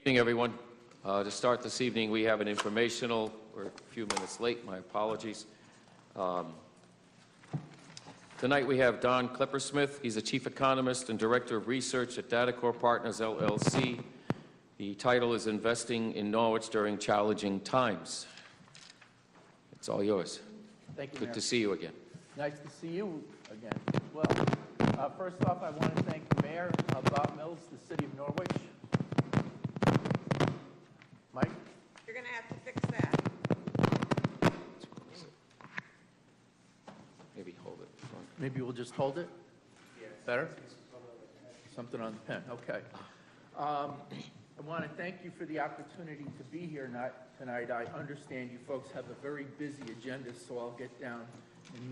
Good evening, everyone. To start this evening, we have an informational. We're a few minutes late. My apologies. Tonight we have Don Clippersmith. He's the Chief Economist and Director of Research at DataCorp Partners, LLC. The title is Investing in Norwich During Challenging Times. It's all yours. Thank you, Good Mayor. to see you again. Nice to see you again as well. First off, I want to thank the Mayor, Bob Mills, the City of Norwich. Mike? You're going to have to fix that. Maybe hold it. Maybe we'll just hold it? Better? Something on the pen. Okay. I want to thank you for the opportunity to be here tonight. I understand you folks have a very busy agenda, so I'll get down and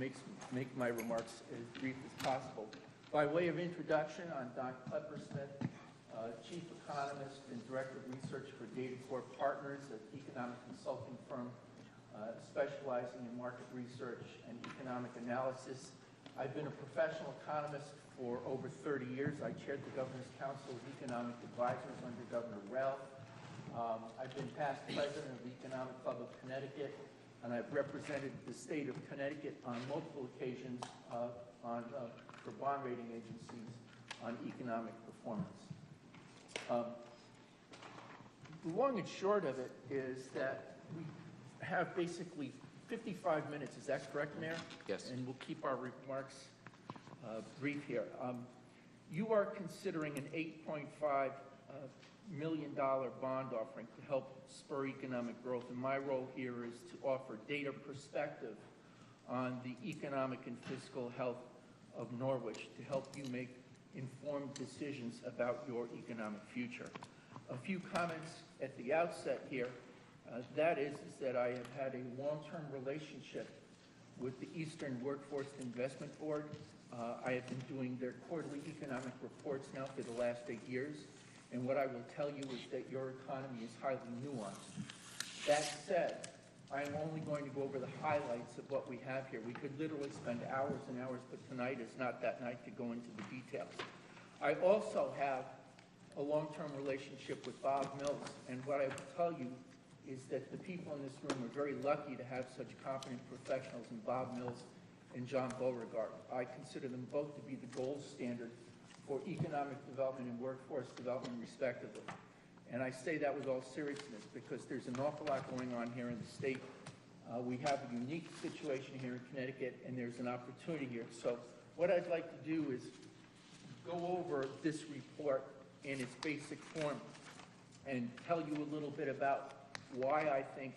make my remarks as brief as possible. By way of introduction, I'm Don Clippersmith, Chief Economist and Director of Research for DataCorp Partners, an economic consulting firm specializing in market research and economic analysis. I've been a professional economist for over 30 years. I chaired the Governor's Council of Economic Advisors under Governor Rell. I've been past president of the Economic Club of Connecticut, and I've represented the state of Connecticut on multiple occasions for bond rating agencies on economic performance. The long and short of it is that we have basically 55 minutes. Is that correct, Mayor? Yes. And we'll keep our remarks brief here. You are considering an $8.5 million bond offering to help spur economic growth, and my role here is to offer data perspective on the economic and fiscal health of Norwich to help you make informed decisions about your economic future. A few comments at the outset here. That is that I have had a long-term relationship with the Eastern Workforce Investment Board. I have been doing their quarterly economic reports now for the last 8 years, and what I will tell you is that your economy is highly nuanced. That said, I am only going to go over the highlights of what we have here. We could literally spend hours and hours, but tonight is not that night to go into the details. I also have a long-term relationship with Bob Mills, and what I will tell you is that the people in this room are very lucky to have such competent professionals in Bob Mills and John Beauregard. I consider them both to be the gold standard for economic development and workforce development, respectively. And I say that with all seriousness because there's an awful lot going on here in the state. We have a unique situation here in Connecticut, and there's an opportunity here. So what I'd like to do is go over this report in its basic form and tell you a little bit about why I think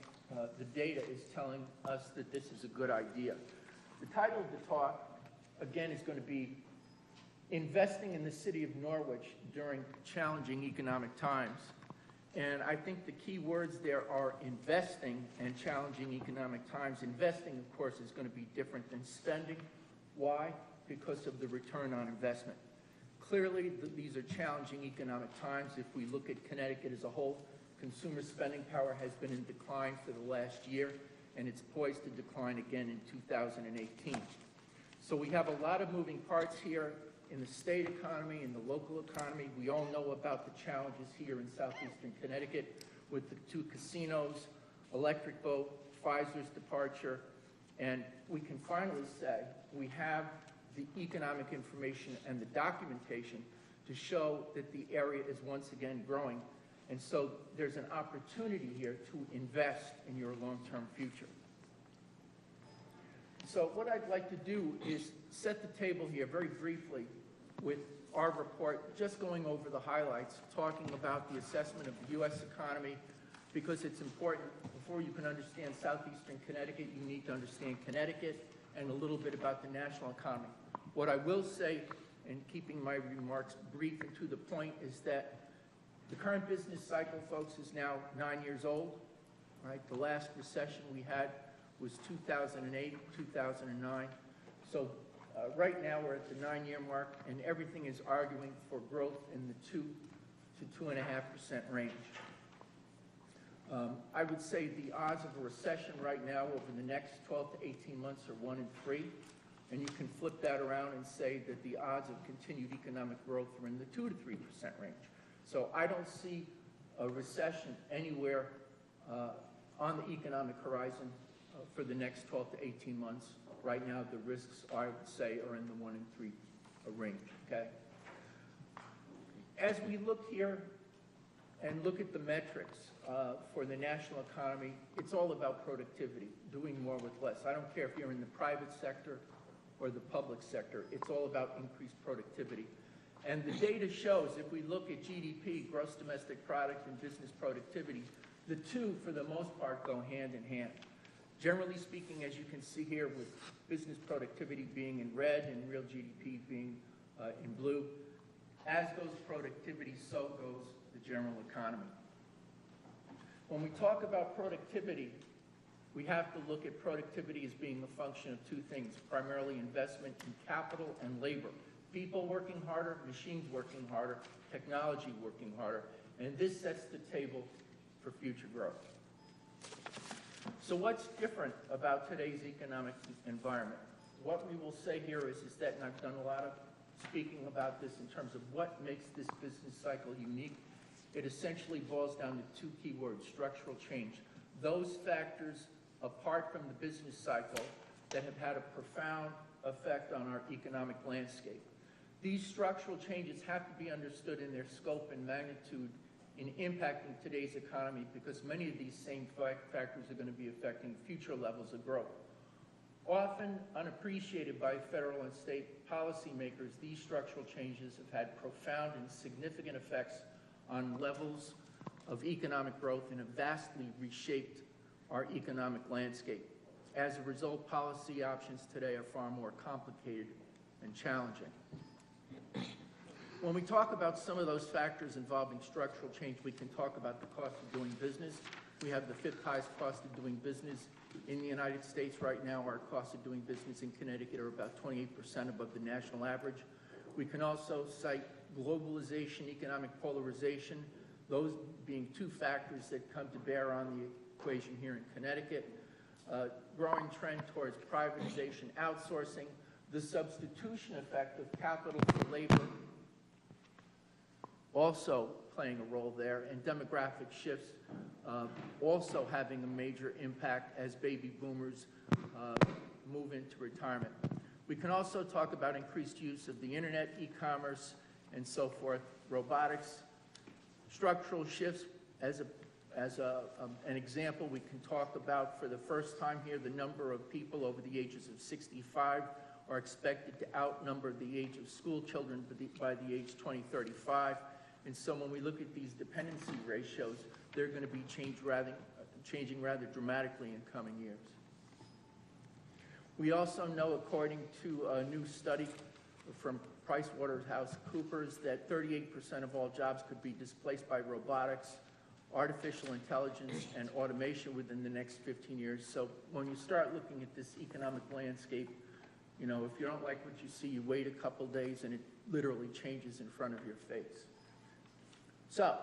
the data is telling us that this is a good idea. The title of the talk, again, is going to be Investing in the City of Norwich During Challenging Economic Times. And I think the key words there are investing and challenging economic times. Investing, of course, is going to be different than spending. Why? Because of the return on investment. Clearly, these are challenging economic times. If we look at Connecticut as a whole, consumer spending power has been in decline for the last year, and it's poised to decline again in 2018. So we have a lot of moving parts here in the state economy, in the local economy. We all know about the challenges here in southeastern Connecticut with the 2 casinos, electric boat, Pfizer's departure, and we can finally say we have the economic information and the documentation to show that the area is once again growing. And so there's an opportunity here to invest in your long-term future. So what I'd like to do is set the table here very briefly with our report, just going over the highlights, talking about the assessment of the U.S. economy, because it's important. Before you can understand southeastern Connecticut, you need to understand Connecticut and a little bit about the national economy. What I will say, and keeping my remarks brief and to the point, is that the current business cycle, folks, is now 9 years old. Right? The last recession we had was 2008, 2009. So right now we're at the 9-year mark, and everything is arguing for growth in the 2 to 2.5% range. I would say the odds of a recession right now over the next 12 to 18 months are 1 in 3. And you can flip that around and say that the odds of continued economic growth are in the 2 to 3% range. So I don't see a recession anywhere on the economic horizon for the next 12 to 18 months. Right now, the risks, I would say, are in the 1 in 3 range, okay? As we look here and look at the metrics for the national economy, it's all about productivity, doing more with less. I don't care if you're in the private sector or the public sector. It's all about increased productivity. And the data shows, if we look at GDP, gross domestic product, and business productivity, the two, for the most part, go hand in hand. Generally speaking, as you can see here, with business productivity being in red and real GDP being in blue, as goes productivity, so goes the general economy. When we talk about productivity, we have to look at productivity as being a function of two things, primarily investment in capital and labor. People working harder, machines working harder, technology working harder, and this sets the table for future growth. So what's different about today's economic environment? What we will say here is that, and I've done a lot of speaking about this in terms of what makes this business cycle unique, it essentially boils down to two key words: structural change. Those factors, apart from the business cycle, that have had a profound effect on our economic landscape. These structural changes have to be understood in their scope and magnitude in impacting today's economy, because many of these same factors are going to be affecting future levels of growth. Often unappreciated by federal and state policymakers, these structural changes have had profound and significant effects on levels of economic growth and have vastly reshaped our economic landscape. As a result, policy options today are far more complicated and challenging. When we talk about some of those factors involving structural change, we can talk about the cost of doing business. We have the fifth highest cost of doing business in the United States right now. Our costs of doing business in Connecticut are about 28% above the national average. We can also cite globalization, economic polarization, those being two factors that come to bear on the equation here in Connecticut. Growing trend towards privatization, outsourcing, the substitution effect of capital for labor also playing a role there, and demographic shifts also having a major impact as baby boomers move into retirement. We can also talk about increased use of the internet, e-commerce, and so forth, robotics, structural shifts. As an example, we can talk about, for the first time here, the number of people over the ages of 65 are expected to outnumber the age of school children by the age 2035. And so when we look at these dependency ratios, they're going to be changing rather dramatically in coming years. We also know, according to a new study from PricewaterhouseCoopers, that 38% of all jobs could be displaced by robotics, artificial intelligence, and automation within the next 15 years. So when you start looking at this economic landscape, you know, if you don't like what you see, you wait a couple days and it literally changes in front of your face. So,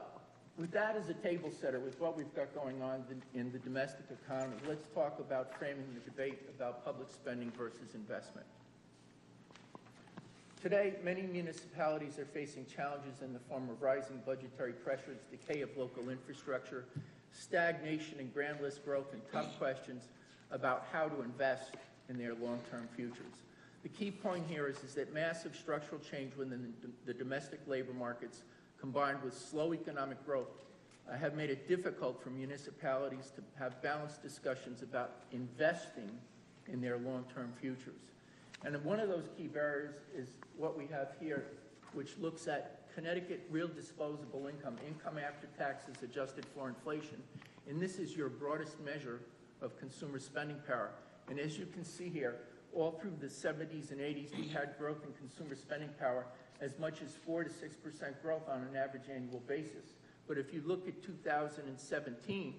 with that as a table setter, with what we've got going on in the domestic economy, let's talk about framing the debate about public spending versus investment. Today, many municipalities are facing challenges in the form of rising budgetary pressures, decay of local infrastructure, stagnation and groundless growth, and tough questions about how to invest in their long-term futures. The key point here is that massive structural change within the domestic labor markets, combined with slow economic growth, have made it difficult for municipalities to have balanced discussions about investing in their long-term futures. And one of those key barriers is what we have here, which looks at Connecticut real disposable income, income after taxes adjusted for inflation. And this is your broadest measure of consumer spending power. And as you can see here, all through the 70s and 80s, we had growth in consumer spending power as much as 4 to 6% growth on an average annual basis. But if you look at 2017,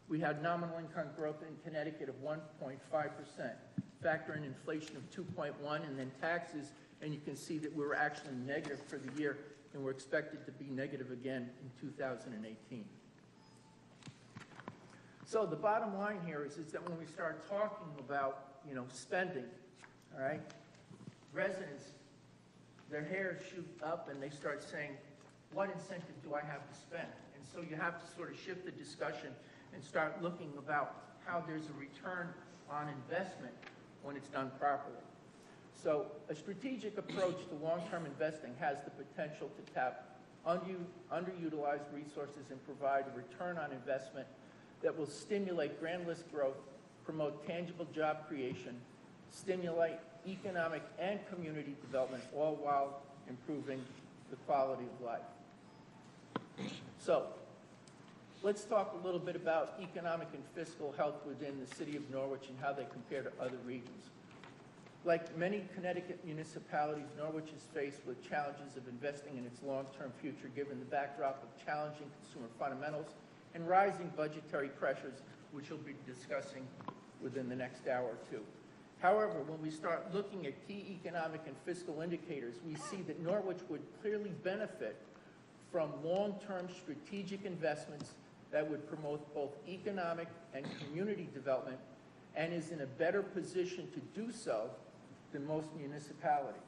we had nominal income growth in Connecticut of 1.5%. Factor in inflation of 2.1 and then taxes, and you can see that we were actually negative for the year, and we're expected to be negative again in 2018. So the bottom line here is that when we start talking about, spending, all right, residents, their hairs shoot up and they start saying, what incentive do I have to spend? And so you have to sort of shift the discussion and start looking about how there's a return on investment when it's done properly. So a strategic approach to long-term investing has the potential to tap underutilized resources and provide a return on investment that will stimulate grand list growth, promote tangible job creation, stimulate economic and community development, all while improving the quality of life. So let's talk a little bit about economic and fiscal health within the city of Norwich and how they compare to other regions. Like many Connecticut municipalities, Norwich is faced with challenges of investing in its long-term future given the backdrop of challenging consumer fundamentals and rising budgetary pressures, which we'll be discussing within the next hour or two. However, when we start looking at key economic and fiscal indicators, we see that Norwich would clearly benefit from long-term strategic investments that would promote both economic and community development and is in a better position to do so than most municipalities.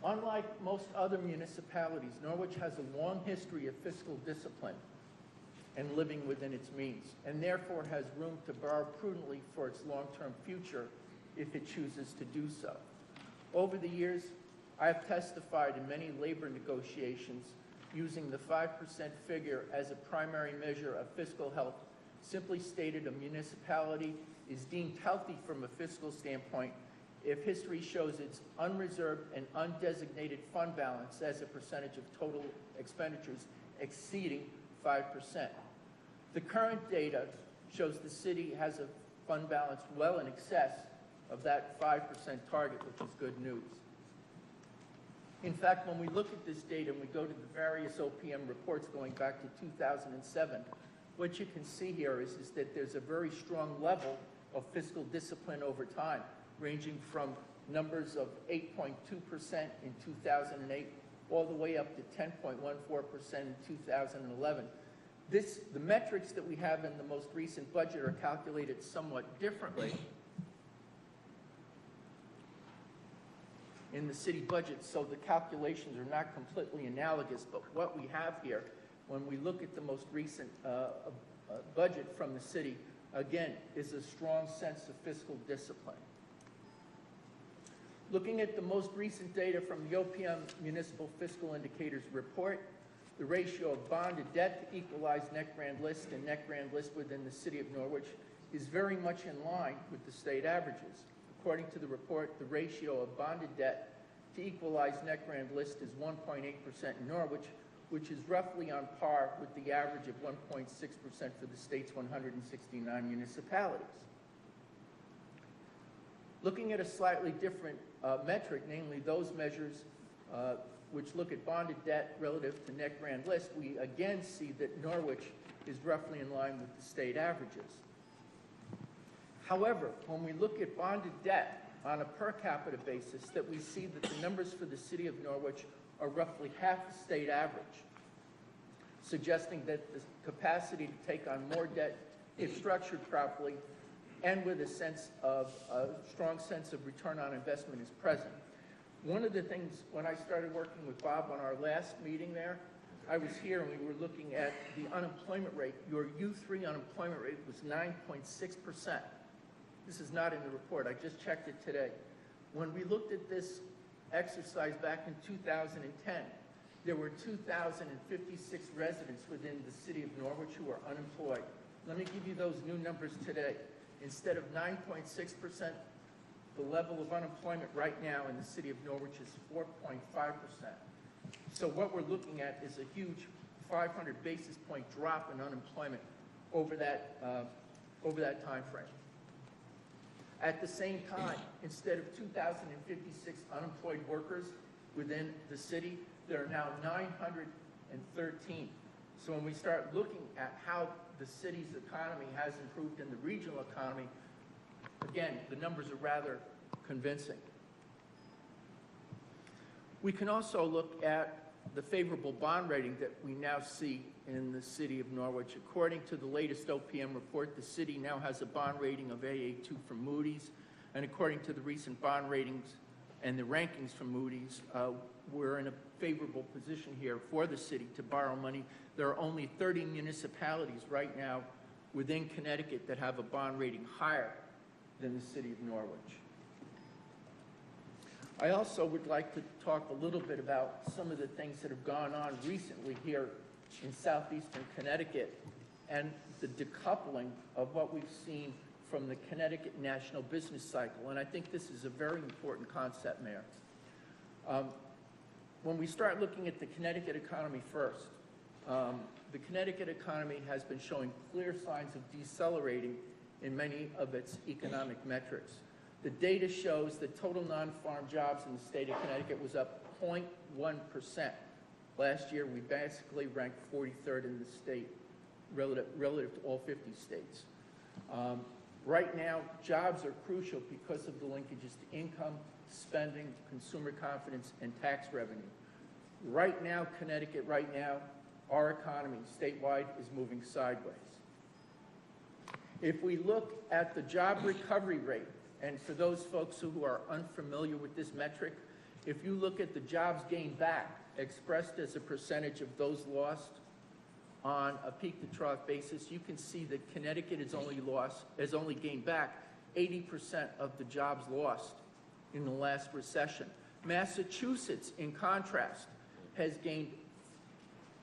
Unlike most other municipalities, Norwich has a long history of fiscal discipline and living within its means, and therefore has room to borrow prudently for its long-term future if it chooses to do so. Over the years, I have testified in many labor negotiations using the 5% figure as a primary measure of fiscal health. Simply stated, a municipality is deemed healthy from a fiscal standpoint if history shows its unreserved and undesignated fund balance as a percentage of total expenditures exceeding 5%. The current data shows the city has a fund balance well in excess of that 5% target, which is good news. In fact, when we look at this data and we go to the various OPM reports going back to 2007, what you can see here is that there's a very strong level of fiscal discipline over time, ranging from numbers of 8.2% in 2008 all the way up to 10.14% in 2011. The metrics that we have in the most recent budget are calculated somewhat differently in the city budget, so the calculations are not completely analogous, but what we have here, when we look at the most recent budget from the city, again, is a strong sense of fiscal discipline. Looking at the most recent data from the OPM Municipal Fiscal Indicators Report, the ratio of bonded debt to equalized net grand list and net grand list within the city of Norwich is very much in line with the state averages. According to the report, the ratio of bonded debt to equalized net grand list is 1.8% in Norwich, which is roughly on par with the average of 1.6% for the state's 169 municipalities. Looking at a slightly different metric, namely those measures which look at bonded debt relative to net grand list, we again see that Norwich is roughly in line with the state averages. However, when we look at bonded debt on a per capita basis, that we see that the numbers for the city of Norwich are roughly half the state average, suggesting that the capacity to take on more debt, if structured properly, and with a strong sense of return on investment is present. One of the things, when I started working with Bob on our last meeting there, I was here and we were looking at the unemployment rate. Your U3 unemployment rate was 9.6%. This is not in the report. I just checked it today. When we looked at this exercise back in 2010, there were 2,056 residents within the city of Norwich who are unemployed. Let me give you those new numbers today. Instead of 9.6%, the level of unemployment right now in the city of Norwich is 4.5%. So what we're looking at is a huge 500 basis point drop in unemployment over that time frame. At the same time, instead of 2,056 unemployed workers within the city, there are now 913. So when we start looking at how the city's economy has improved in the regional economy, again, the numbers are rather convincing. We can also look at the favorable bond rating that we now see in the city of Norwich. According to the latest OPM report, the city now has a bond rating of AA2 from Moody's, and according to the recent bond ratings and the rankings from Moody's, we're in a favorable position here for the city to borrow money. There are only 30 municipalities right now within Connecticut that have a bond rating higher than the city of Norwich. I also would like to talk a little bit about some of the things that have gone on recently here in southeastern Connecticut and the decoupling of what we've seen from the Connecticut national business cycle. And I think this is a very important concept, Mayor. When we start looking at the Connecticut economy first, the Connecticut economy has been showing clear signs of decelerating in many of its economic metrics. The data shows that total non-farm jobs in the state of Connecticut was up 0.1%. Last year, we basically ranked 43rd in the state relative to all 50 states. Right now, jobs are crucial because of the linkages to income, spending, consumer confidence, and tax revenue. Right now, Connecticut, our economy statewide is moving sideways. If we look at the job recovery rate, and for those folks who are unfamiliar with this metric, if you look at the jobs gained back, expressed as a percentage of those lost on a peak-to-trough basis, you can see that Connecticut has only gained back 80% of the jobs lost in the last recession. Massachusetts, in contrast, has gained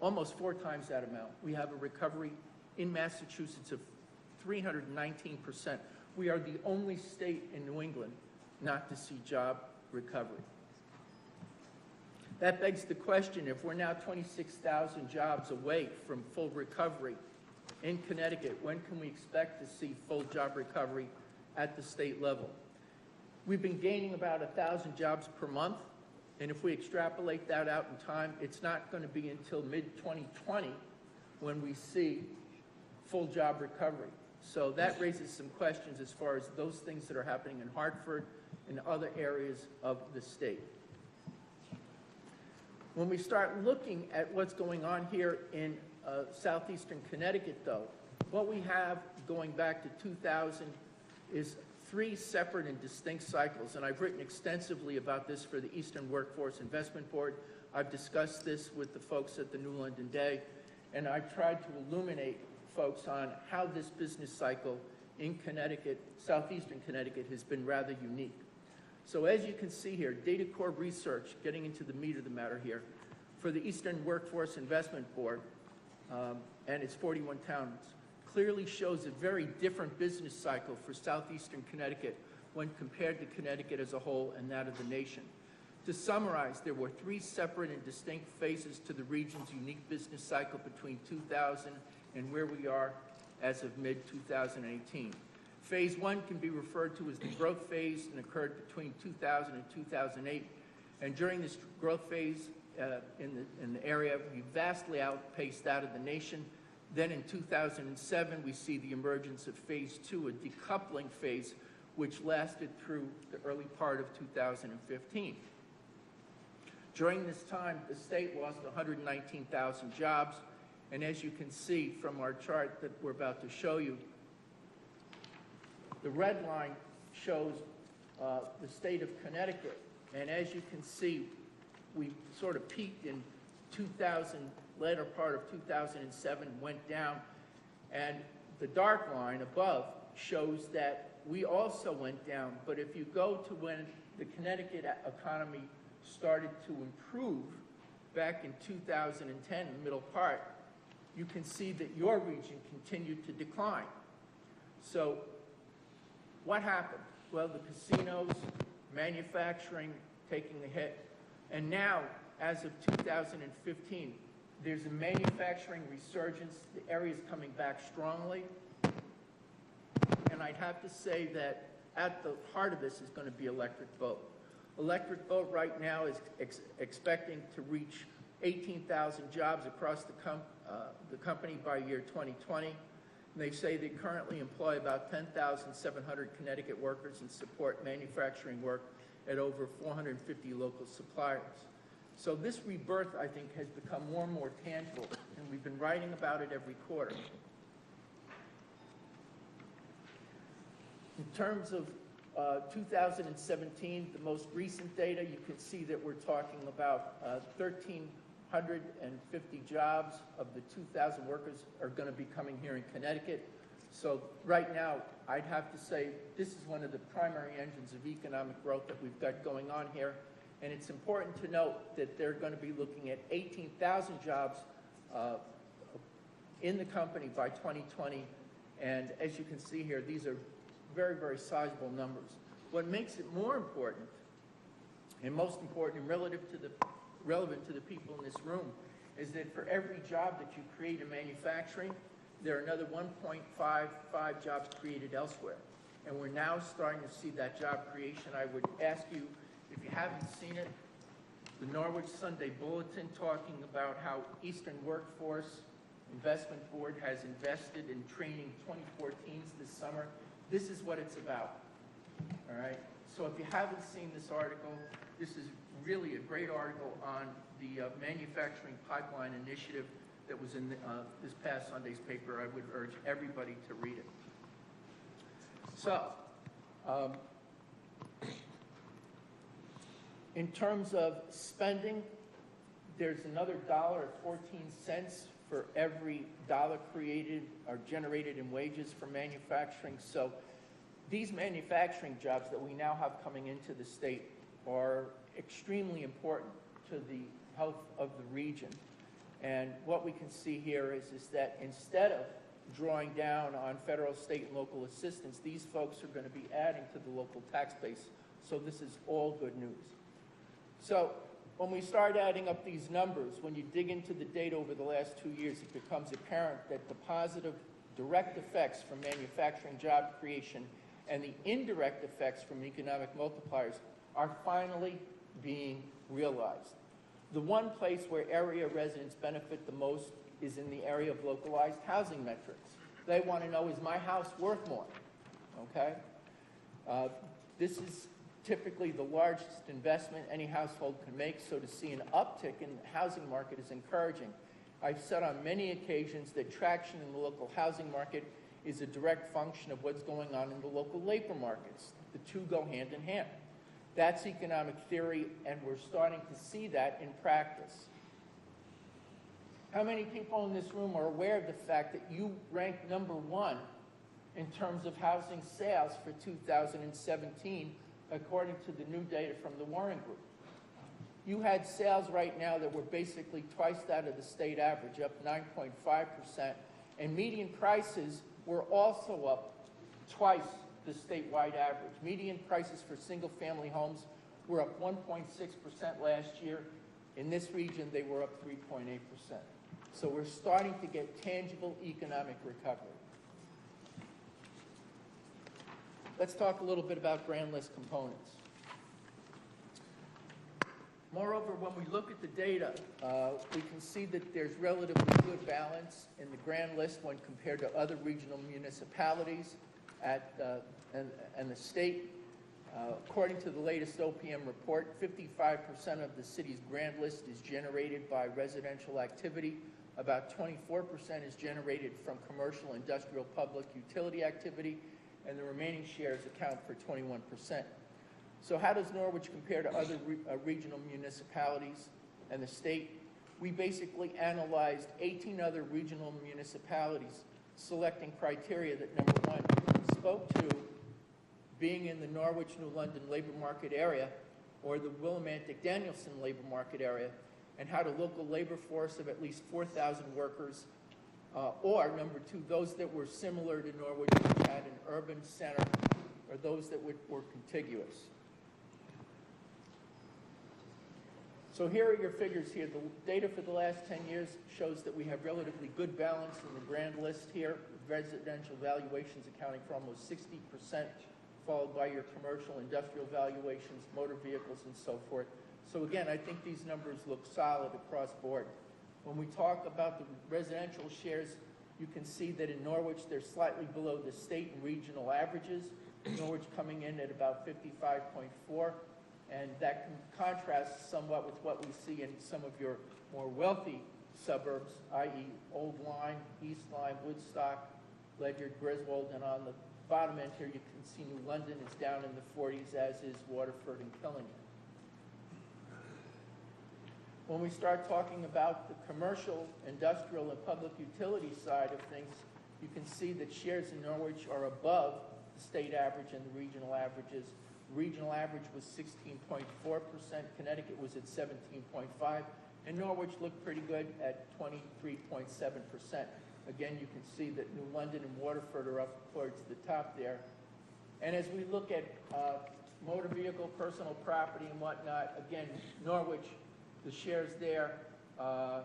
almost 4 times that amount. We have a recovery in Massachusetts of 319%. We are the only state in New England not to see job recovery. That begs the question, if we're now 26,000 jobs away from full recovery in Connecticut, when can we expect to see full job recovery at the state level? We've been gaining about 1,000 jobs per month, and if we extrapolate that out in time, it's not going to be until mid-2020 when we see full job recovery. So that raises some questions as far as those things that are happening in Hartford and other areas of the state. When we start looking at what's going on here in southeastern Connecticut, though, what we have going back to 2000 is 3 separate and distinct cycles, and I've written extensively about this for the Eastern Workforce Investment Board. I've discussed this with the folks at the New London Day, and I've tried to illuminate folks on how this business cycle in Connecticut, southeastern Connecticut, has been rather unique. So as you can see here, Data Core Research, getting into the meat of the matter here, for the Eastern Workforce Investment Board and its 41 towns, clearly shows a very different business cycle for southeastern Connecticut when compared to Connecticut as a whole and that of the nation. To summarize, there were 3 separate and distinct phases to the region's unique business cycle between 2000 and where we are as of mid-2018. Phase 1 can be referred to as the growth phase and occurred between 2000 and 2008. And during this growth phase in the area, we vastly outpaced that of the nation. Then in 2007, we see the emergence of Phase 2, a decoupling phase, which lasted through the early part of 2015. During this time, the state lost 119,000 jobs. And as you can see from our chart that we're about to show you, the red line shows the state of Connecticut. And as you can see, we sort of peaked in 2000, later part of 2007, went down. And the dark line above shows that we also went down. But if you go to when the Connecticut economy started to improve back in 2010, the middle part, you can see that your region continued to decline. So what happened? Well, the casinos, manufacturing taking the hit. And now, as of 2015, there's a manufacturing resurgence. The area's coming back strongly. And I'd have to say that at the heart of this is going to be Electric Boat. Electric Boat right now is expecting to reach 18,000 jobs across the company by year 2020. And they say they currently employ about 10,700 Connecticut workers and support manufacturing work at over 450 local suppliers. So this rebirth, I think, has become more and more tangible, and we've been writing about it every quarter. In terms of 2017, the most recent data, you can see that we're talking about 1,350 jobs of the 2,000 workers are going to be coming here in Connecticut. So right now, I'd have to say this is one of the primary engines of economic growth that we've got going on here. And it's important to note that they're going to be looking at 18,000 jobs in the company by 2020. And as you can see here, these are very, very sizable numbers. What makes it more important, and most important and relevant to the people in this room, is that for every job that you create in manufacturing, there are another 1.55 jobs created elsewhere. And we're now starting to see that job creation. I would ask you, if you haven't seen it, the Norwich Sunday Bulletin talking about how Eastern Workforce Investment Board has invested in training 2014s this summer. This is what it's about, all right? So if you haven't seen this article, this is really a great article on the manufacturing pipeline initiative that was in this past Sunday's paper. I would urge everybody to read it. So, in terms of spending, there's another $1.14 for every dollar created or generated in wages for manufacturing. So these manufacturing jobs that we now have coming into the state are extremely important to the health of the region. And what we can see here is that instead of drawing down on federal, state, and local assistance, these folks are going to be adding to the local tax base. So this is all good news. So when we start adding up these numbers, when you dig into the data over the last 2 years, it becomes apparent that the positive direct effects from manufacturing job creation and the indirect effects from economic multipliers are finally being realized. The one place where area residents benefit the most is in the area of localized housing metrics. They want to know, is my house worth more? Okay? This is typically the largest investment any household can make, so to see an uptick in the housing market is encouraging. I've said on many occasions that traction in the local housing market is a direct function of what's going on in the local labor markets. The two go hand in hand. That's economic theory, and we're starting to see that in practice. How many people in this room are aware of the fact that you rank number one in terms of housing sales for 2017, according to the new data from the Warren Group? You had sales right now that were basically twice that of the state average, up 9.5%, and median prices were also up twice the statewide average. Median prices for single-family homes were up 1.6% last year. In this region, they were up 3.8%. So we're starting to get tangible economic recovery. Let's talk a little bit about grand list components. Moreover, when we look at the data, we can see that there's relatively good balance in the grand list when compared to other regional municipalities and the state. According to the latest OPM report, 55% of the city's grand list is generated by residential activity. About 24% is generated from commercial, industrial, public utility activity, and the remaining shares account for 21%. So how does Norwich compare to other regional municipalities and the state? We basically analyzed 18 other regional municipalities, selecting criteria that, number one, spoke to being in the Norwich, New London labor market area or the Willimantic-Danielson labor market area, and had a local labor force of at least 4,000 workers, or number two, those that were similar to Norwich, which had an urban center, or those that were contiguous. So here are your figures here. The data for the last 10 years shows that we have relatively good balance in the grand list here, residential valuations accounting for almost 60%, followed by your commercial, industrial valuations, motor vehicles, and so forth. So again, I think these numbers look solid across board. When we talk about the residential shares, you can see that in Norwich, they're slightly below the state and regional averages. Norwich coming in at about 55.4, and that can contrast somewhat with what we see in some of your more wealthy suburbs, i.e. Old Lyme, East Lyme, Woodstock, Ledyard, Griswold, and on the bottom end here, you can see New London is down in the 40s, as is Waterford and Killington. When we start talking about the commercial, industrial, and public utility side of things, you can see that shares in Norwich are above the state average and the regional averages. The regional average was 16.4%, Connecticut was at 17.5%, and Norwich looked pretty good at 23.7%. Again, you can see that New London and Waterford are up towards the top there. And as we look at motor vehicle, personal property, and whatnot, again, Norwich, the shares there are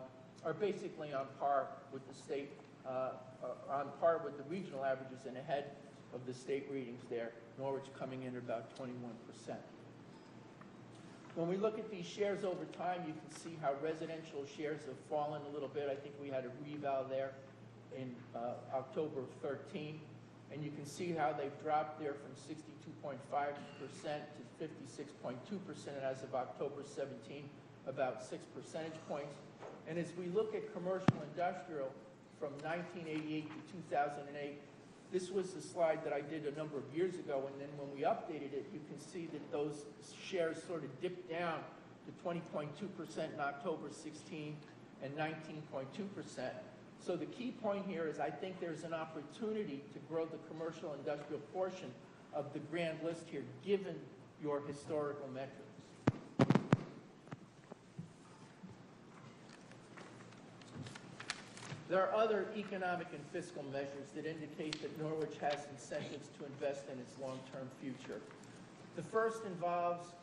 basically on par with the state, on par with the regional averages and ahead of the state readings there, Norwich coming in at about 21%. When we look at these shares over time, you can see how residential shares have fallen a little bit. I think we had a reval there in October of 13, and you can see how they've dropped there from 62.5% to 56.2% as of October 17, about 6 percentage points. And as we look at commercial industrial from 1988 to 2008, this was a slide that I did a number of years ago, and then when we updated it, you can see that those shares sort of dipped down to 20.2% in October 16 and 19.2%. So the key point here is I think there's an opportunity to grow the commercial industrial portion of the grand list here, given your historical metrics. There are other economic and fiscal measures that indicate that Norwich has incentives to invest in its long-term future. The first involves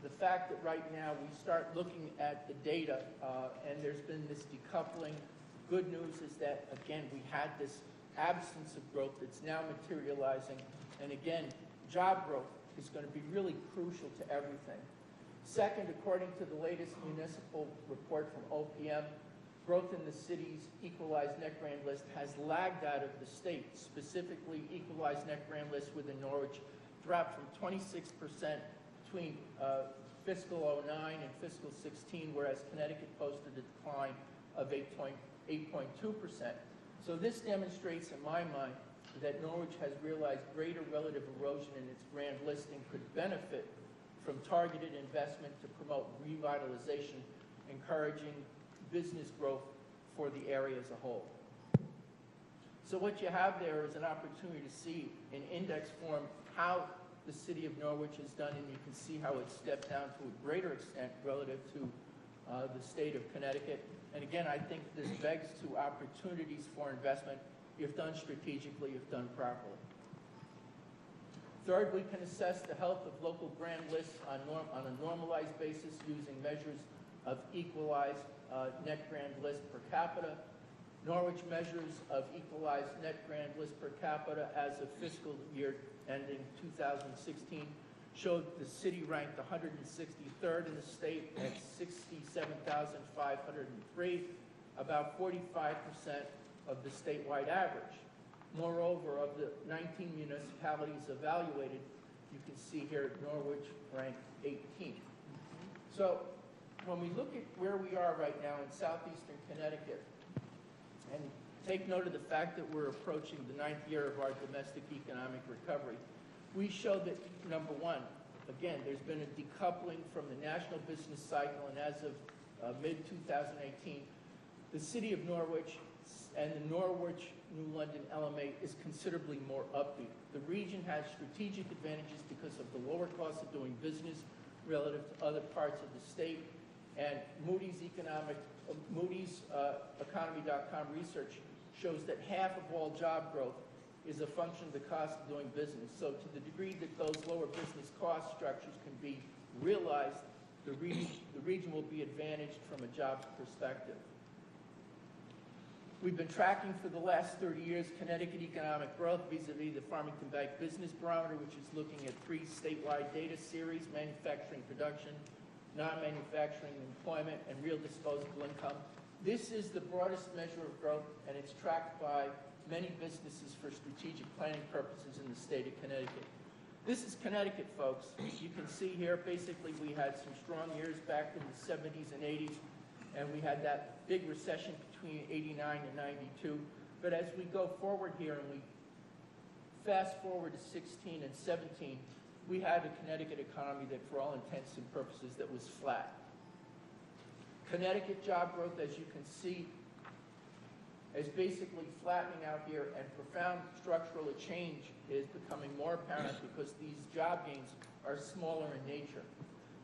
the fact that right now we start looking at the data, and there's been this decoupling. Good news is that, again, we had this absence of growth that's now materializing. And again, job growth is going to be really crucial to everything. Second, according to the latest municipal report from OPM, growth in the city's equalized net grand list has lagged out of the state. Specifically, equalized net grand list within Norwich dropped from 26% between fiscal 09 and fiscal 16, whereas Connecticut posted a decline of 8.2%. So this demonstrates, in my mind, that Norwich has realized greater relative erosion in its grand listing could benefit from targeted investment to promote revitalization, encouraging business growth for the area as a whole. So what you have there is an opportunity to see in index form how the city of Norwich has done, and you can see how it's stepped down to a greater extent relative to the state of Connecticut. And again, I think this begs to opportunities for investment if done strategically, if done properly. Third, we can assess the health of local grand lists on a normalized basis using measures of equalized net grand list per capita. Norwich measures of equalized net grand list per capita as of fiscal year ending 2016 showed the city ranked 163rd in the state at 67,503, about 45% of the statewide average. Moreover, of the 19 municipalities evaluated, you can see here Norwich ranked 18th. So when we look at where we are right now in southeastern Connecticut, and take note of the fact that we're approaching the 9th year of our domestic economic recovery, we show that, number one, again, there's been a decoupling from the national business cycle, and as of mid-2018, the city of Norwich and the Norwich New London LMA is considerably more upbeat. The region has strategic advantages because of the lower cost of doing business relative to other parts of the state, and Moody's economy.com research shows that half of all job growth is a function of the cost of doing business. So to the degree that those lower business cost structures can be realized, the region will be advantaged from a jobs perspective. We've been tracking for the last 30 years Connecticut economic growth vis-a-vis the Farmington Bank Business Barometer, which is looking at 3 statewide data series: manufacturing production, non-manufacturing employment, and real disposable income. This is the broadest measure of growth, and it's tracked by many businesses for strategic planning purposes in the state of Connecticut. This is Connecticut, folks. You can see here, basically, we had some strong years back in the 70s and 80s, and we had that big recession between 89 and 92. But as we go forward here and we Fast forward to 16 and 17, we had a Connecticut economy that, for all intents and purposes, that was flat. Connecticut job growth, as you can see, is basically flattening out here, and profound structural change is becoming more apparent because these job gains are smaller in nature.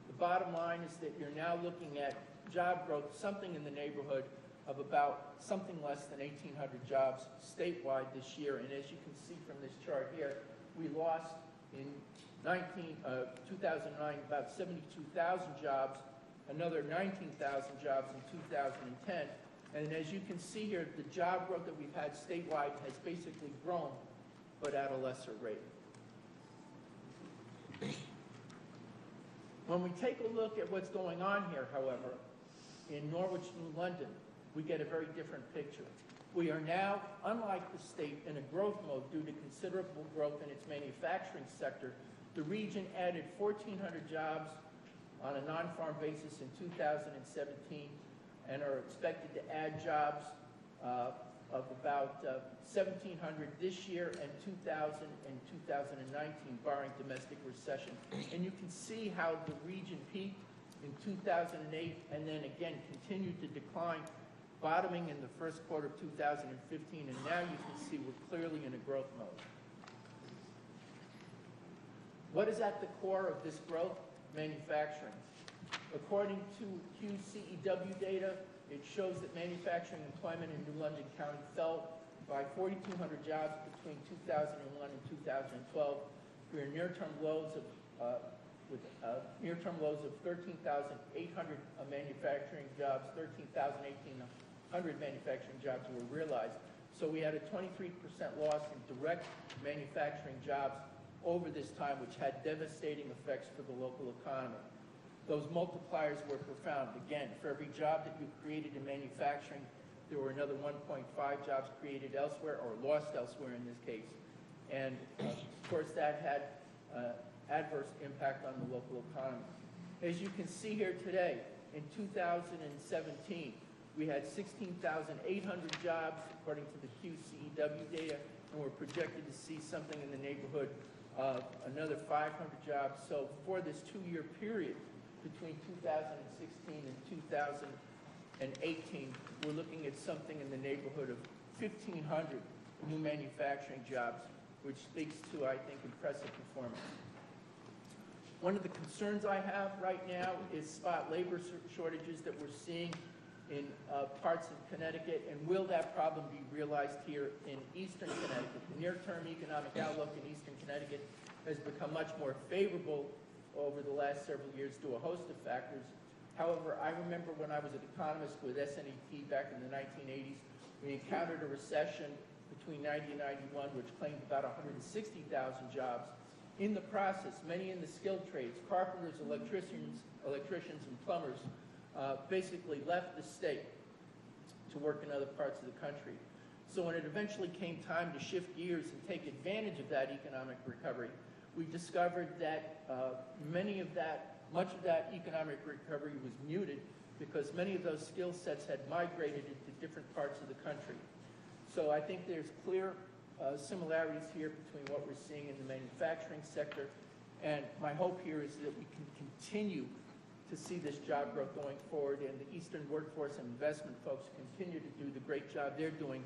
The bottom line is that you're now looking at job growth, something in the neighborhood of about something less than 1,800 jobs statewide this year. And as you can see from this chart here, we lost in 2009 about 72,000 jobs, another 19,000 jobs in 2010. And as you can see here, the job growth that we've had statewide has basically grown, but at a lesser rate. When we take a look at what's going on here, however, in Norwich, New London, we get a very different picture. We are now, unlike the state, in a growth mode due to considerable growth in its manufacturing sector. The region added 1,400 jobs on a non-farm basis in 2017 and are expected to add jobs of about 1,700 this year and 2,000 in 2019, barring domestic recession. And you can see how the region peaked in 2008 and then again continued to decline, bottoming in the first quarter of 2015, and now you can see we're clearly in a growth mode. What is at the core of this growth? Manufacturing. According to QCEW data, it shows that manufacturing employment in New London County fell by 4,200 jobs between 2001 and 2012. We are near-term lows of 13,800 manufacturing jobs, 1,800 manufacturing jobs were realized. So we had a 23% loss in direct manufacturing jobs over this time, which had devastating effects for the local economy. Those multipliers were profound. Again, for every job that you created in manufacturing, there were another 1.5 jobs created elsewhere or lost elsewhere in this case. And of course, that had adverse impact on the local economy. As you can see here today, in 2017, we had 16,800 jobs, according to the QCEW data, and we're projected to see something in the neighborhood of another 500 jobs. So for this two-year period, between 2016 and 2018, we're looking at something in the neighborhood of 1,500 new manufacturing jobs, which speaks to, I think, impressive performance. One of the concerns I have right now is spot labor shortages that we're seeing in parts of Connecticut, and will that problem be realized here in eastern Connecticut? The near-term economic outlook in eastern Connecticut has become much more favorable over the last several years due to a host of factors. However, I remember when I was an economist with SNET back in the 1980s, we encountered a recession between 90 and 91, which claimed about 160,000 jobs. In the process, many in the skilled trades, carpenters, electricians, and plumbers, basically left the state to work in other parts of the country. So when it eventually came time to shift gears and take advantage of that economic recovery, we discovered that much of that economic recovery was muted because many of those skill sets had migrated into different parts of the country. So I think there's clear similarities here between what we're seeing in the manufacturing sector, and my hope here is that we can continue to see this job growth going forward, and the Eastern Workforce and Investment folks continue to do the great job they're doing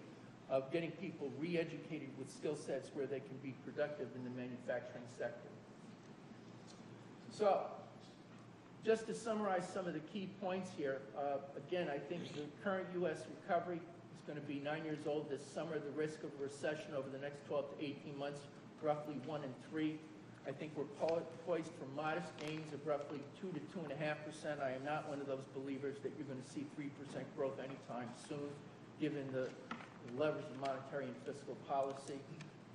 of getting people re-educated with skill sets where they can be productive in the manufacturing sector. So, just to summarize some of the key points here, again, I think the current U.S. recovery is going to be 9 years old this summer. The risk of recession over the next 12 to 18 months, roughly 1 in 3. I think we're poised for modest gains of roughly 2 to 2.5%. I am not one of those believers that you're going to see 3% growth anytime soon, given the levers of monetary and fiscal policy.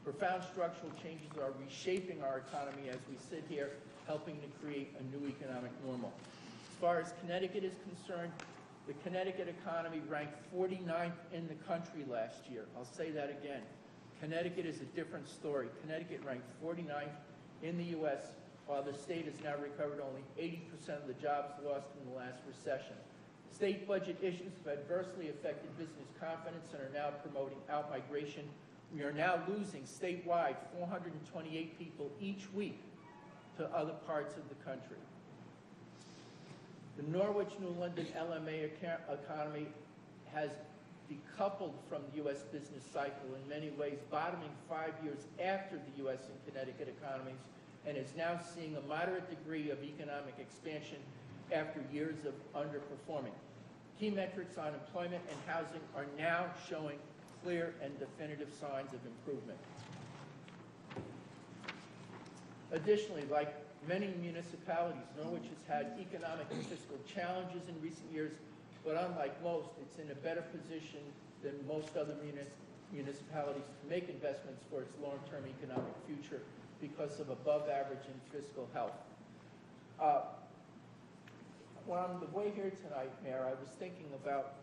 Profound structural changes are reshaping our economy as we sit here, helping to create a new economic normal. As far as Connecticut is concerned, the Connecticut economy ranked 49th in the country last year. I'll say that again. Connecticut is a different story. Connecticut ranked 49th in the U.S., while the state has now recovered only 80% of the jobs lost in the last recession. State budget issues have adversely affected business confidence and are now promoting out-migration We are now losing statewide 428 people each week to other parts of the country. The Norwich, New London LMA economy has decoupled from the U.S. business cycle in many ways, bottoming 5 years after the U.S. and Connecticut economies, and is now seeing a moderate degree of economic expansion after years of underperforming. Key metrics on employment and housing are now showing clear and definitive signs of improvement. Additionally, like many municipalities, Norwich has had economic and fiscal challenges in recent years, but unlike most, it's in a better position than most other municipalities to make investments for its long-term economic future because of above average in fiscal health. On the way here tonight, Mayor, I was thinking about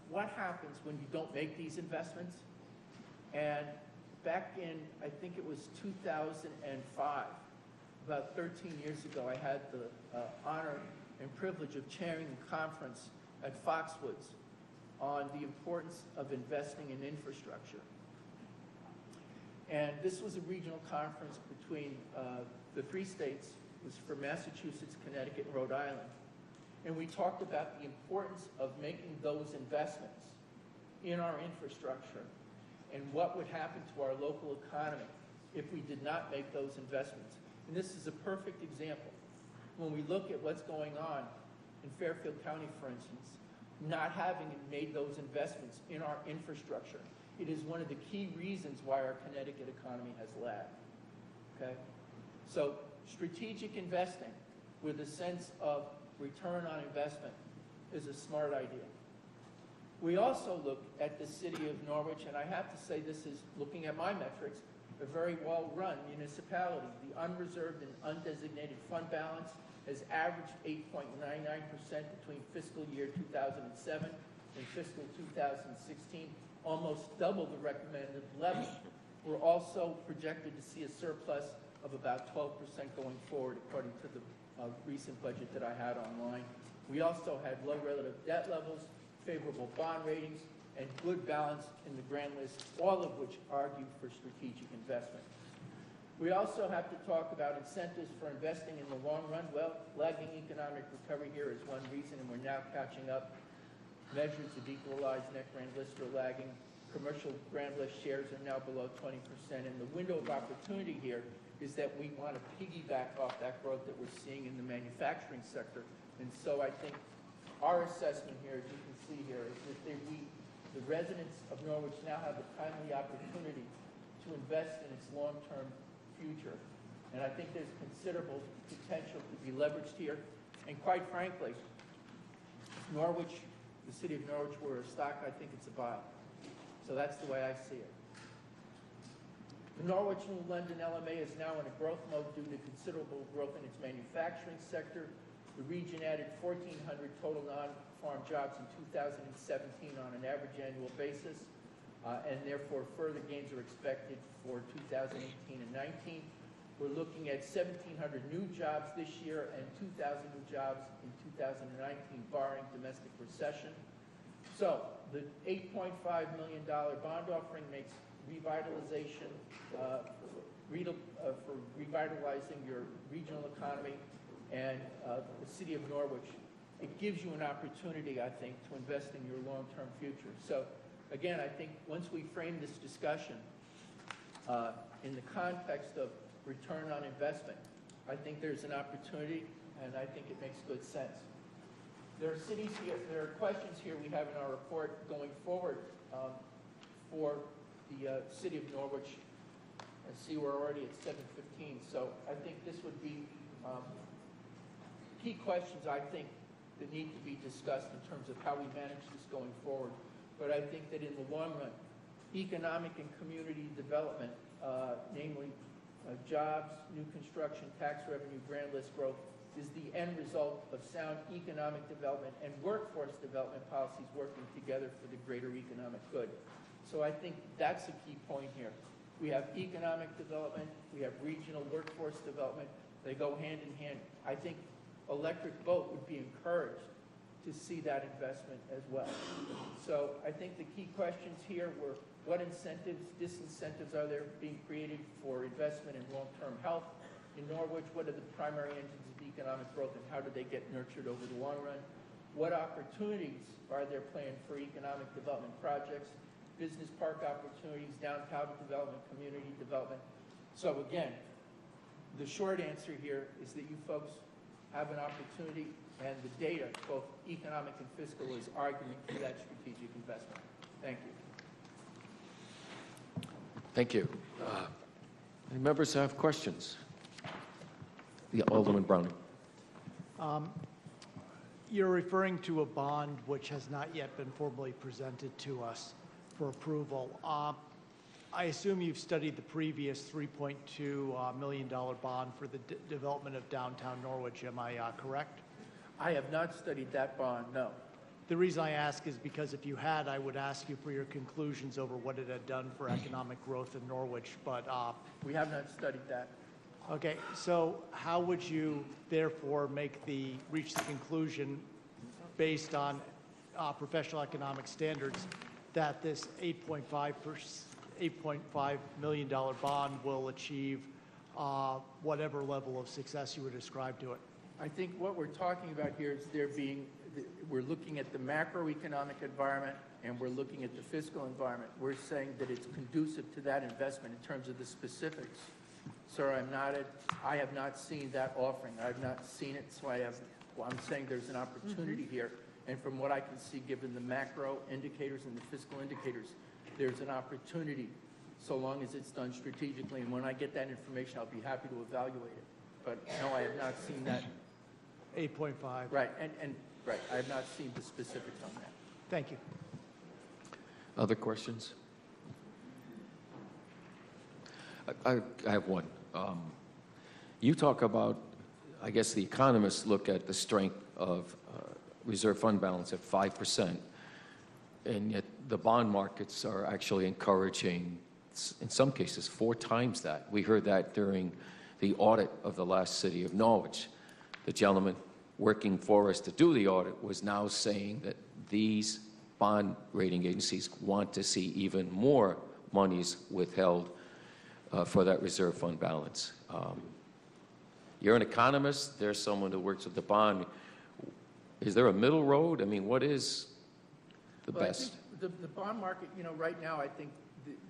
what happens when you don't make these investments. And back in, I think it was 2005, about 13 years ago, I had the honor and privilege of chairing a conference at Foxwoods on the importance of investing in infrastructure. And this was a regional conference between the 3 states. It was for Massachusetts, Connecticut, and Rhode Island. And we talked about the importance of making those investments in our infrastructure and what would happen to our local economy if we did not make those investments. And this is a perfect example. When we look at what's going on in Fairfield County, for instance, not having made those investments in our infrastructure, it is one of the key reasons why our Connecticut economy has lagged. Okay? So strategic investing with a sense of return on investment is a smart idea. We also look at the city of Norwich, and I have to say this is, looking at my metrics, a very well-run municipality. The unreserved and undesignated fund balance has averaged 8.99% between fiscal year 2007 and fiscal 2016, almost double the recommended level. We're also projected to see a surplus of about 12% going forward, according to the recent budget that I had online. We also had low relative debt levels, favorable bond ratings, and good balance in the grand list, all of which argue for strategic investment. We also have to talk about incentives for investing in the long run. Well, lagging economic recovery here is one reason, and we're now catching up. Measures of equalized net grand list are lagging. Commercial grand list shares are now below 20%, and the window of opportunity here is that we want to piggyback off that growth that we're seeing in the manufacturing sector. And so I think our assessment here, as you can see here, is that the residents of Norwich now have a timely opportunity to invest in its long-term future. And I think there's considerable potential to be leveraged here. And quite frankly, Norwich, the city of Norwich, were a stock, I think it's a buy. So that's the way I see it. The Norwich New London LMA is now in a growth mode due to considerable growth in its manufacturing sector. The region added 1,400 total non-farm jobs in 2017 on an average annual basis, and therefore further gains are expected for 2018 and 19. We're looking at 1,700 new jobs this year and 2,000 new jobs in 2019, barring domestic recession. So the $8.5 million bond offering makes revitalization, for revitalizing your regional economy and the city of Norwich. It gives you an opportunity, I think, to invest in your long-term future. So again, I think once we frame this discussion in the context of return on investment, I think there's an opportunity, and I think it makes good sense. There are cities here, there are questions here we have in our report going forward for the city of Norwich. I see we're already at 7:15, so I think this would be key questions, I think, that need to be discussed in terms of how we manage this going forward. But I think that in the long run, economic and community development, namely jobs, new construction, tax revenue, grand list growth, is the end result of sound economic development and workforce development policies working together for the greater economic good. So I think that's a key point here. We have economic development, we have regional workforce development. They go hand in hand. I think electric boat would be encouraged to see that investment as well. So I think the key questions here were what incentives, disincentives are there being created for investment in long-term health in Norwich? What are the primary engines of economic growth and how do they get nurtured over the long run? What opportunities are there planned for economic development projects, business park opportunities, downtown development, community development? So again, the short answer here is that you folks have an opportunity, and the data, both economic and fiscal, is arguing for that strategic investment. Thank you. Thank you. Any members have questions? Yeah, Alderman Browning. You're referring to a bond which has not yet been formally presented to us for approval. I assume you've studied the previous $3.2 million bond for the development of downtown Norwich. Am I correct? I have not studied that bond, no. The reason I ask is because if you had, I would ask you for your conclusions over what it had done for economic growth in Norwich, but... we have not studied that. Okay, so how would you therefore reach the conclusion based on professional economic standards that this $8.5 million bond will achieve whatever level of success you would ascribe to it? I think what we're talking about here is we're looking at the macroeconomic environment and we're looking at the fiscal environment. We're saying that it's conducive to that investment in terms of the specifics. Sir, I have not seen that offering. I've not seen it, so I'm saying there's an opportunity here. And from what I can see, given the macro indicators and the fiscal indicators, there's an opportunity so long as it's done strategically. And when I get that information, I'll be happy to evaluate it. But no, I have not seen that. 8.5. Right, and right, I have not seen the specifics on that. Thank you. Other questions? I have one. You talk about, I guess the economists look at the strength of reserve fund balance at 5%, and yet the bond markets are actually encouraging, in some cases, 4 times that. We heard that during the audit of the last city of Norwich. The gentleman working for us to do the audit was now saying that these bond rating agencies want to see even more monies withheld for that reserve fund balance. You're an economist. There's someone who works with the bond. Is there a middle road? I mean, what is the best? I think the bond market, right now, I think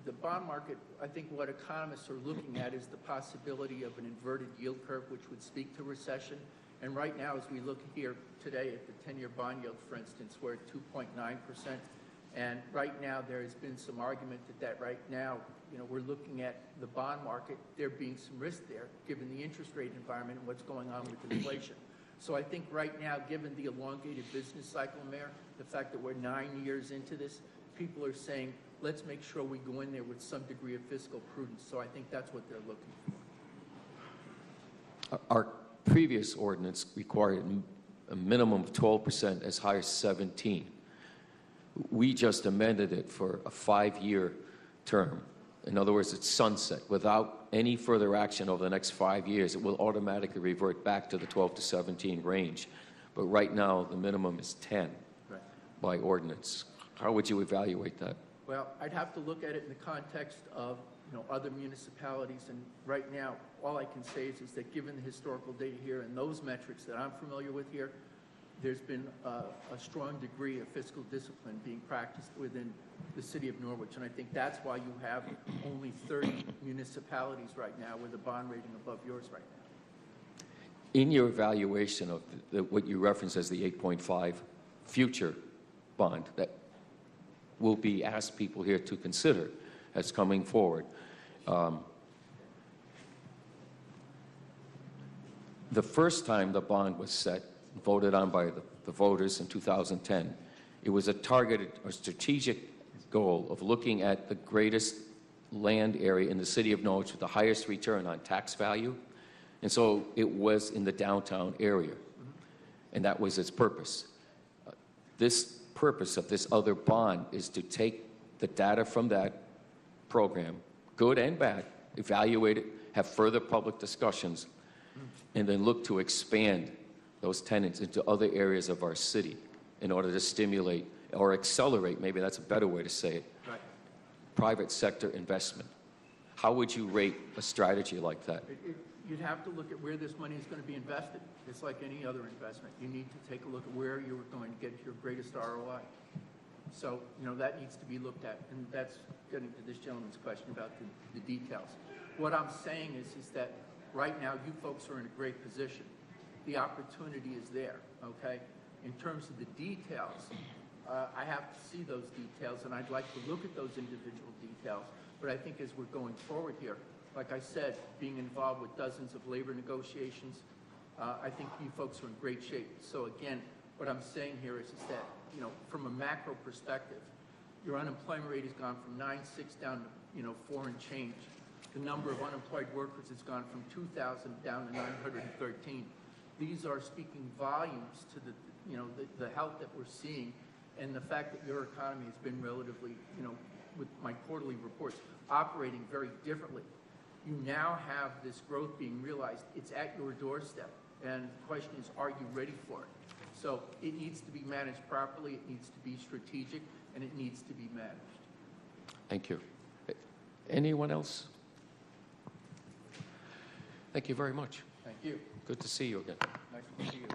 the bond market, I think what economists are looking at is the possibility of an inverted yield curve, which would speak to recession. And right now, as we look here today at the 10-year bond yield, for instance, we're at 2.9%. And right now, there has been some argument that right now, we're looking at the bond market, there being some risk there, given the interest rate environment and what's going on with inflation. So I think right now, given the elongated business cycle, Mayor, the fact that we're 9 years into this, people are saying, let's make sure we go in there with some degree of fiscal prudence. So I think that's what they're looking for. Our previous ordinance required a minimum of 12%, as high as 17%. We just amended it for a 5-year term. In other words, it's sunset. Without any further action over the next 5 years, it will automatically revert back to the 12 to 17 range. But right now, the minimum is 10 by ordinance. How would you evaluate that? Well, I'd have to look at it in the context of other municipalities. And right now, all I can say is that given the historical data here and those metrics that I'm familiar with here, there's been a strong degree of fiscal discipline being practiced within the city of Norwich. And I think that's why you have only 30 municipalities right now with a bond rating above yours right now. In your evaluation of what you reference as the 8.5 future bond that will be asked people here to consider as coming forward, the first time the bond was set, voted on by the voters in 2010, it was a targeted or strategic goal of looking at the greatest land area in the city of Norwich with the highest return on tax value. And so it was in the downtown area. And that was its purpose. This purpose of this other bond is to take the data from that program, good and bad, evaluate it, have further public discussions, and then look to expand those tenants into other areas of our city. in order to stimulate or accelerate, maybe that's a better way to say it, Right. private sector investment. How would you rate a strategy like that? You'd have to look at where this money is going to be invested. It's like any other investment. You need to take a look at where you're going to get your greatest ROI. So, that needs to be looked at, and that's getting to this gentleman's question about the details. What I'm saying is that right now, you folks are in a great position. The opportunity is there, okay? In terms of the details, I have to see those details, and I'd like to look at those individual details. But I think as we're going forward here, like I said, being involved with dozens of labor negotiations, I think you folks are in great shape. So again, what I'm saying here is that, from a macro perspective, your unemployment rate has gone from 9.6 down to, 4 and change. The number of unemployed workers has gone from 2,000 down to 913. These are speaking volumes to the health that we're seeing, and the fact that your economy has been relatively, with my quarterly reports, operating very differently. You now have this growth being realized. It's at your doorstep. And the question is, are you ready for it? So it needs to be managed properly, it needs to be strategic, and it needs to be managed. Thank you. Anyone else? Thank you very much. Thank you. Good to see you again. Nice to see you.